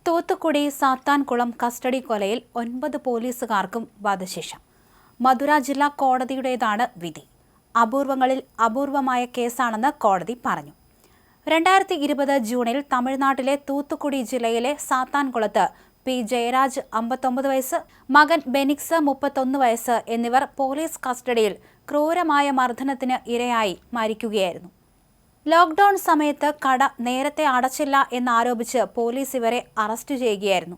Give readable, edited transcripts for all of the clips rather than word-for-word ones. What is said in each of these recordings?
Thoothukudi Sathankulam custody കൊലയിൽ 9 പോലീസുകാർക്കും വധശിക്ഷ. മധുര ജില്ലാ കോടതിയുടേതാണ് വിധി. അപൂർവങ്ങളിൽ അപൂർവമായ കേസാണെന്ന് കോടതി പറഞ്ഞു. 2020 ജൂണിൽ തമിഴ്നാട്ടിലെ തൂത്തുക്കുടി ജില്ലയിലെ സാത്താൻകുളത്ത് പി ജയരാജ് 59 വയസ്സ്, മകൻ ബെനിക്സ് 31 വയസ്സ് എന്നിവർ പോലീസ് കസ്റ്റഡിയിൽ ക്രൂരമായ മർദ്ദനത്തിന് ഇരയായി മരിക്കുകയായിരുന്നു. ലോക്ക്ഡൌൺ സമയത്ത് കട നേരത്തെ അടച്ചില്ല എന്നാരോപിച്ച് പോലീസ് ഇവരെ അറസ്റ്റ് ചെയ്യുകയായിരുന്നു.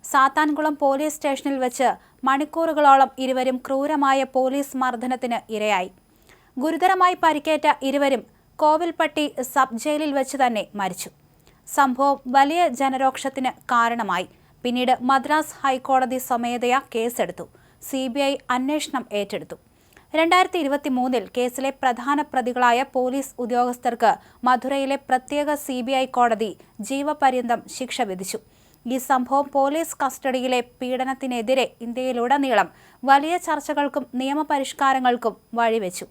സാത്താൻകുളം പോലീസ് സ്റ്റേഷനിൽ വെച്ച് മണിക്കൂറുകളോളം ഇരുവരും ക്രൂരമായ പോലീസ് മർദ്ദനത്തിന് ഇരയായി. ഗുരുതരമായി പരിക്കേറ്റ ഇരുവരും കോവിൽപ്പട്ടി സബ് ജയിലിൽ വെച്ച് തന്നെ മരിച്ചു. സംഭവം വലിയ ജനരോക്ഷത്തിന് കാരണമായി. പിന്നീട് മദ്രാസ് ഹൈക്കോടതി സ്വമേധയാ കേസെടുത്തു. CBI അന്വേഷണം ഏറ്റെടുത്തു. 2023 കേസിലെ പ്രധാന പ്രതികളായ പോലീസ് ഉദ്യോഗസ്ഥർക്ക് മധുരയിലെ പ്രത്യേക CBI കോടതി ജീവപര്യന്തം ശിക്ഷ വിധിച്ചു. ഈ സംഭവം പോലീസ് കസ്റ്റഡിയിലെ പീഡനത്തിനെതിരെ ഇന്ത്യയിലുടനീളം വലിയ ചർച്ചകൾക്കും നിയമപരിഷ്കാരങ്ങൾക്കും വഴിവെച്ചു.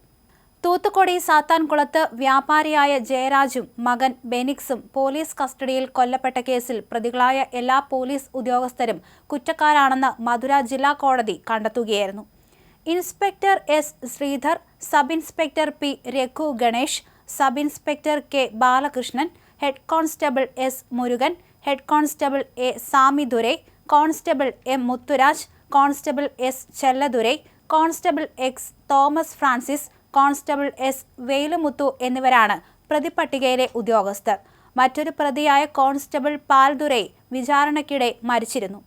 തൂത്തുക്കുടി സാത്താൻകുളത്ത് വ്യാപാരിയായ ജയരാജും മകൻ ബെനിക്സും പോലീസ് കസ്റ്റഡിയിൽ കൊല്ലപ്പെട്ട കേസിൽ പ്രതികളായ എല്ലാ പോലീസ് ഉദ്യോഗസ്ഥരും കുറ്റക്കാരാണെന്ന് മധുര ജില്ലാ കോടതി കണ്ടെത്തുകയായിരുന്നു. Inspector S. Sridhar, sub inspector P. Raghu Ganesh, sub inspector K. Balakrishnan, head constable S. Murugan, head constable A. Samidurai, constable M. Muthuraj, constable S. Chelladurai, constable X. Thomas Francis, constable S. Velumuthu എന്നിവരാണ് പ്രതിപട്ടികയിലെ ഉദ്യോഗസ്ഥർ. മറ്റൊരു പ്രതിയായ കോൺസ്റ്റബിൾ പാൽദുരൈ വിചാരണയ്ക്കിടെ മരിച്ചിരുന്നു.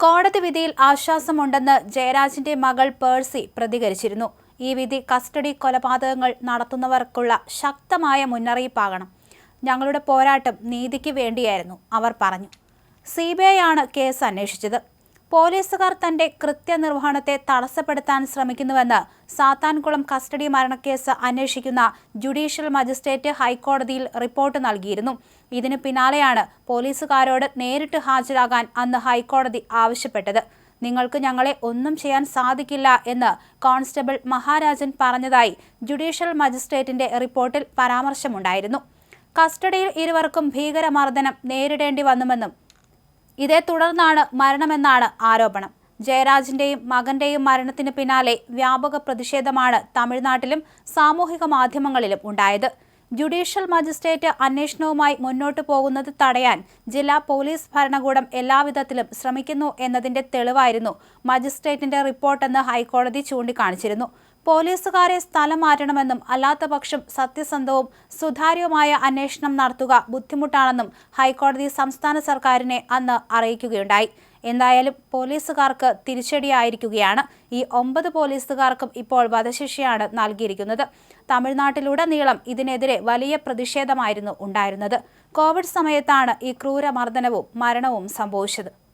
കോടതി വിധിയിൽ ആശ്വാസമുണ്ടെന്ന് ജയരാജിന്റെ മകൾ പേഴ്സി പ്രതികരിച്ചിരുന്നു. ഈ വിധി കസ്റ്റഡി കൊലപാതകങ്ങൾ നടത്തുന്നവർക്കുള്ള ശക്തമായ മുന്നറിയിപ്പാകണം. ഞങ്ങളുടെ പോരാട്ടം നീതിക്ക് വേണ്ടിയായിരുന്നു, അവർ പറഞ്ഞു. CBI ആണ് കേസ് അന്വേഷിച്ചത്. പോലീസുകാർ തന്റെ കൃത്യനിർവഹണത്തെ തടസ്സപ്പെടുത്താൻ ശ്രമിക്കുന്നുവെന്ന് സാത്താൻകുളം കസ്റ്റഡി മരണക്കേസ് അന്വേഷിക്കുന്ന ജുഡീഷ്യൽ മജിസ്ട്രേറ്റ് ഹൈക്കോടതിയിൽ റിപ്പോർട്ട് നൽകിയിരുന്നു. ഇതിനു പിന്നാലെയാണ് പോലീസുകാരോട് നേരിട്ട് ഹാജരാകാൻ അന്ന് ഹൈക്കോടതി ആവശ്യപ്പെട്ടത്. നിങ്ങൾക്ക് ഞങ്ങളെ ഒന്നും ചെയ്യാൻ സാധിക്കില്ല എന്ന് കോൺസ്റ്റബിൾ മഹാരാജൻ പറഞ്ഞതായി ജുഡീഷ്യൽ മജിസ്ട്രേറ്റിന്റെ റിപ്പോർട്ടിൽ പരാമർശമുണ്ടായിരുന്നു. കസ്റ്റഡിയിൽ ഇരുവർക്കും ഭീകരമർദ്ദനം നേരിടേണ്ടി വന്നുവെന്നും ഇതേ തുടർന്നാണ് മരണമെന്നാണ് ആരോപണം. ജയരാജിന്റെയും മകന്റെയും മരണത്തിന് പിന്നാലെ വ്യാപക പ്രതിഷേധമാണ് തമിഴ്നാട്ടിലും സാമൂഹിക മാധ്യമങ്ങളിലും ഉണ്ടായത്. ജുഡീഷ്യൽ മജിസ്ട്രേറ്റ് അന്വേഷണവുമായി മുന്നോട്ടു പോകുന്നത് തടയാൻ ജില്ലാ പോലീസ് ഭരണകൂടം എല്ലാവിധത്തിലും ശ്രമിക്കുന്നു എന്നതിന്റെ തെളിവായിരുന്നു മജിസ്ട്രേറ്റിന്റെ റിപ്പോർട്ടെന്ന് ഹൈക്കോടതി ചൂണ്ടിക്കാണിച്ചിരുന്നു. പോലീസുകാരെ സ്ഥലം മാറ്റണമെന്നും അല്ലാത്തപക്ഷം സത്യസന്ധവും സുതാര്യവുമായ അന്വേഷണം നടത്തുക ബുദ്ധിമുട്ടാണെന്നും ഹൈക്കോടതി സംസ്ഥാന സർക്കാരിനെ അന്ന് അറിയിക്കുകയുണ്ടായി. എന്തായാലും പോലീസുകാർക്ക് തിരിച്ചടിയായിരിക്കുകയാണ്. ഈ 9 പോലീസുകാർക്കും ഇപ്പോൾ വധശിക്ഷയാണ് നൽകിയിരിക്കുന്നത്. തമിഴ്നാട്ടിലുടനീളം ഇതിനെതിരെ വലിയ പ്രതിഷേധമായിരുന്നു ഉണ്ടായിരുന്നത്. കോവിഡ് സമയത്താണ് ഈ ക്രൂരമർദ്ദനവും മരണവും സംഭവിച്ചത്.